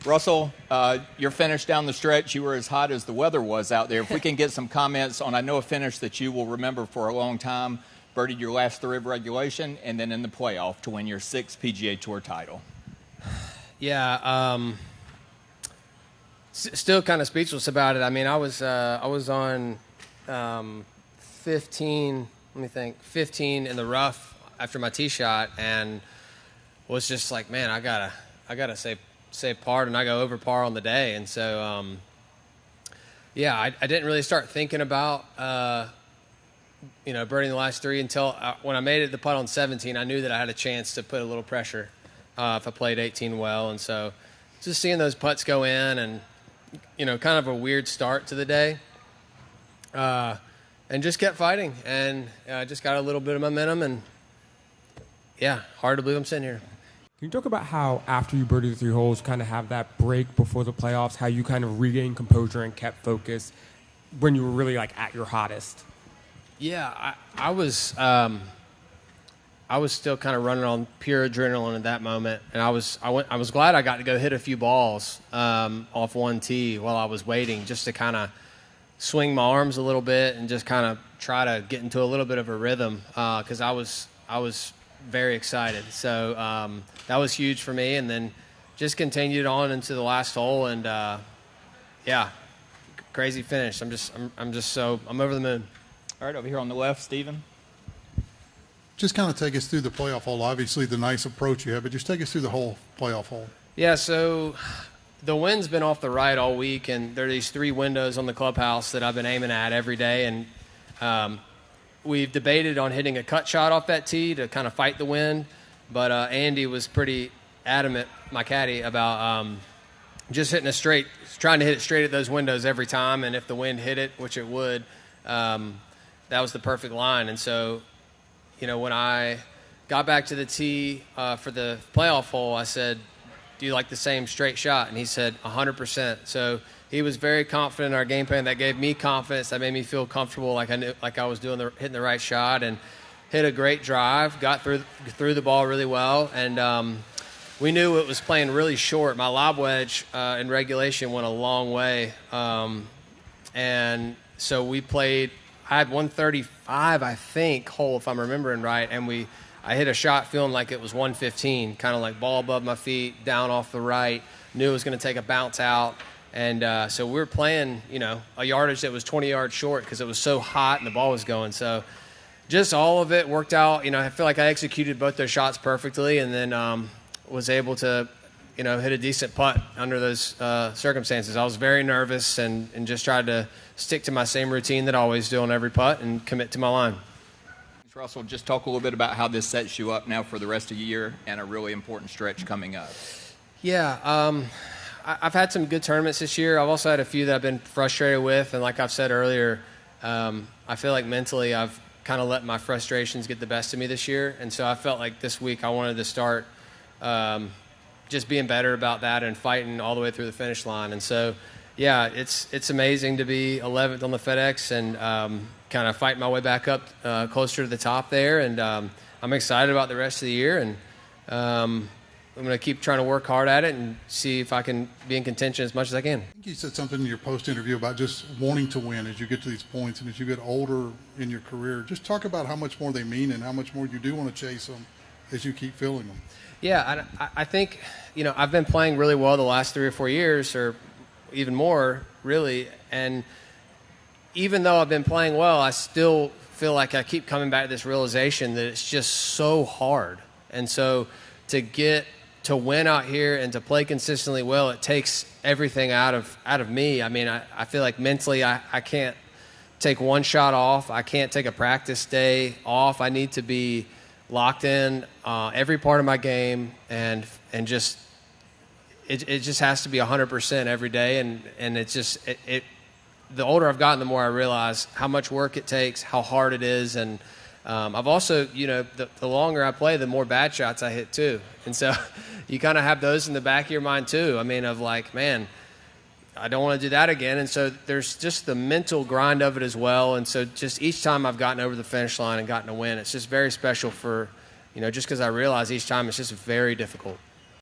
Russell, your finish down the stretch, you were as hot as the weather was out there. If we can get some comments on, I know a finish that you will remember for a long time, birdied your last 3 of regulation, and then in the playoff to win your 6th PGA Tour title. Yeah, still kind of speechless about it. I mean, I was on 15 in the rough after my tee shot, and was just like, man, I gotta say par, and I go over par on the day. And so I didn't really start thinking about birding the last 3 until when I made it the putt on 17. I knew that I had a chance to put a little pressure if I played 18 well. And so just seeing those putts go in, and kind of a weird start to the day, and just kept fighting, and just got a little bit of momentum, and hard to believe I'm sitting here. Can you talk about how after you birdied the 3 holes, kind of have that break before the playoffs, how you kind of regained composure and kept focus when you were really like at your hottest? Yeah, I was still kind of running on pure adrenaline at that moment, and I was glad I got to go hit a few balls off one tee while I was waiting, just to kind of swing my arms a little bit and just kind of try to get into a little bit of a rhythm, because I was very excited. So that was huge for me, and then just continued on into the last hole, and crazy finish. I'm over the moon. All right, over here on the left, Stephen. Just kind of take us through the playoff hole. Obviously, the nice approach you have, but just take us through the whole playoff hole. Yeah, so the wind's been off the right all week, and there are these 3 windows on the clubhouse that I've been aiming at every day, and we've debated on hitting a cut shot off that tee to kind of fight the wind, but Andy was pretty adamant, my caddy, about just hitting trying to hit it straight at those windows every time, and if the wind hit it, which it would, that was the perfect line. And so, when I got back to the tee for the playoff hole, I said, do you like the same straight shot? And he said 100%. So he was very confident in our game plan. That gave me confidence. That made me feel comfortable, like I was hitting the right shot, and hit a great drive. Got through the ball really well, and we knew it was playing really short. My lob wedge in regulation went a long way, and so we played. I had 135, I think, hole, if I'm remembering right, and I hit a shot feeling like it was 115, kind of like ball above my feet, down off the right. Knew it was going to take a bounce out. And so we were playing, a yardage that was 20 yards short because it was so hot and the ball was going. So just all of it worked out. I feel like I executed both those shots perfectly, and then was able to, hit a decent putt under those circumstances. I was very nervous and just tried to stick to my same routine that I always do on every putt and commit to my line. Russell, just talk a little bit about how this sets you up now for the rest of the year and a really important stretch coming up. Yeah, I've had some good tournaments this year. I've also had a few that I've been frustrated with, and like I've said earlier, I feel like mentally I've kind of let my frustrations get the best of me this year, and so I felt like this week I wanted to start just being better about that and fighting all the way through the finish line. And so, yeah, it's amazing to be 11th on the FedEx and kind of fighting my way back up closer to the top there, and I'm excited about the rest of the year, and I'm going to keep trying to work hard at it and see if I can be in contention as much as I can. I think you said something in your post-interview about just wanting to win as you get to these points and as you get older in your career. Just talk about how much more they mean and how much more you do want to chase them as you keep feeling them. Yeah, I think, I've been playing really well the last 3 or 4 years, or even more, really, and even though I've been playing well, I still feel like I keep coming back to this realization that it's just so hard. And so to win out here and to play consistently well, it takes everything out of me. I mean, I feel like mentally I can't take one shot off. I can't take a practice day off. I need to be locked in every part of my game, and just it just has to be 100% every day. And it's just the older I've gotten, the more I realize how much work it takes, how hard it is, and I've also, the longer I play, the more bad shots I hit too. And so you kind of have those in the back of your mind too. I mean, of like, man, I don't want to do that again. And so there's just the mental grind of it as well. And so just each time I've gotten over the finish line and gotten a win, it's just very special for, just because I realize each time it's just very difficult.